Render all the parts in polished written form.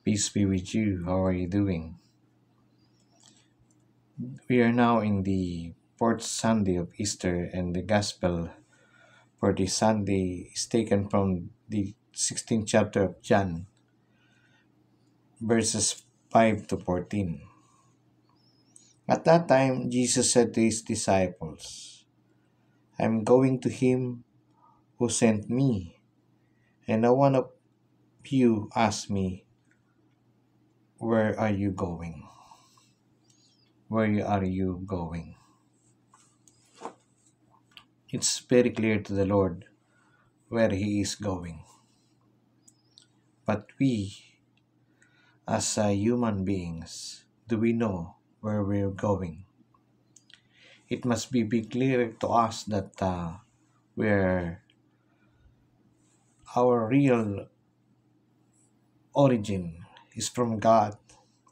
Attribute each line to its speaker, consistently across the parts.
Speaker 1: Peace be with you. How are you doing? We are now in the fourth Sunday of Easter, and the Gospel for this Sunday is taken from the 16th chapter of John, verses 5 to 14. At that time, Jesus said to his disciples, I am going to him who sent me, and no one of you asked me, where are you going? Where are you going? It's very clear to the Lord where he is going. But we, as human beings, do we know where we're going? It must be clear to us that where our real origin is from God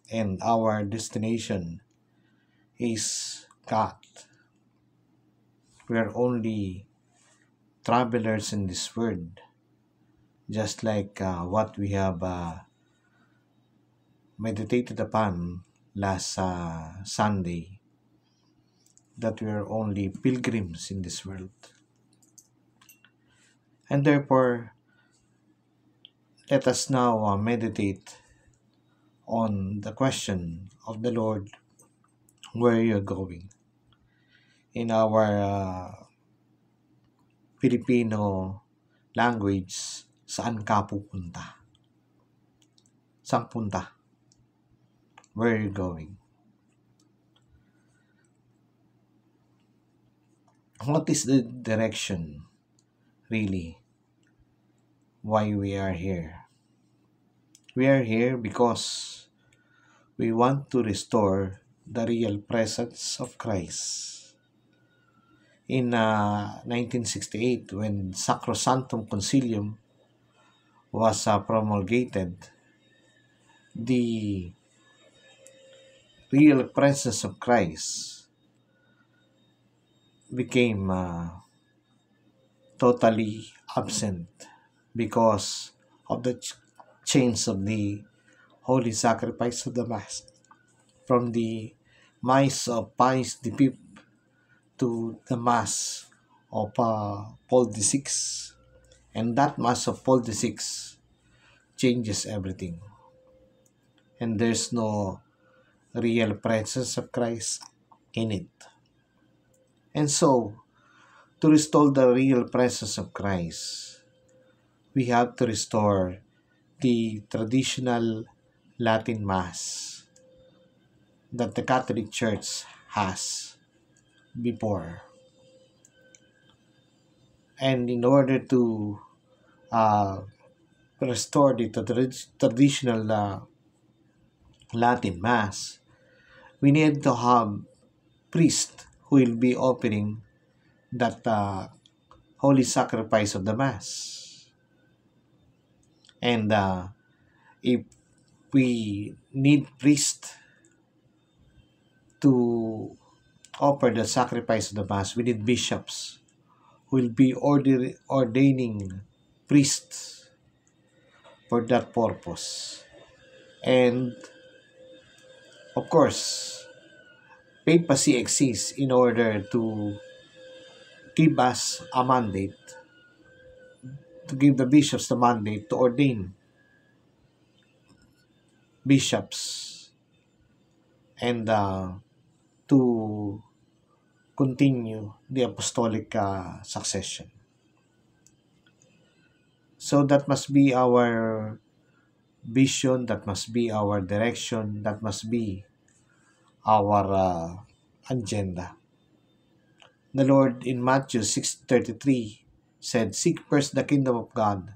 Speaker 1: and our destination is God. We are only travelers in this world, just like what we have meditated upon last Sunday, that we are only pilgrims in this world. And therefore, let us now meditate on the question of the Lord, where you're going. In our Filipino language, saan ka pupunta? Saan punta? Where are you going? What is the direction, really, why we are here? We are here because we want to restore the real presence of Christ. In 1968, when Sacrosanctum Concilium was promulgated, the real presence of Christ became totally absent because of the change of the holy sacrifice of the Mass from the Mass of Pius V to the Mass of Paul VI. And that Mass of Paul VI changes everything. And there's no real presence of Christ in it. And so, to restore the real presence of Christ, we have to restore the traditional Latin Mass that the Catholic Church has before. And in order to restore the traditional Latin Mass, we need to have priest who will be offering that holy sacrifice of the Mass. And if we need priest to offer the sacrifice of the Mass, we need bishops who will be ordaining priests for that purpose. And of course, papacy exists in order to give us a mandate, to give the bishops the mandate to ordain bishops and to continue the apostolic succession. So that must be our vision, that must be our direction, that must be our agenda. The Lord in Matthew 6:33 said, Seek first the kingdom of God,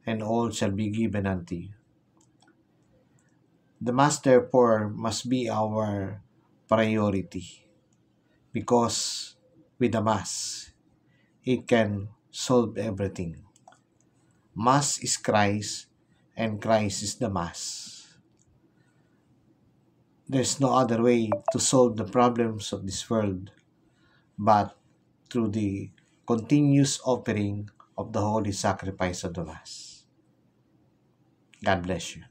Speaker 1: and all shall be given unto you. The Mass, therefore, must be our priority, because with the Mass, it can solve everything. Mass is Christ, and Christ is the Mass. There's no other way to solve the problems of this world but through the continuous offering of the holy sacrifice of the Mass. God bless you.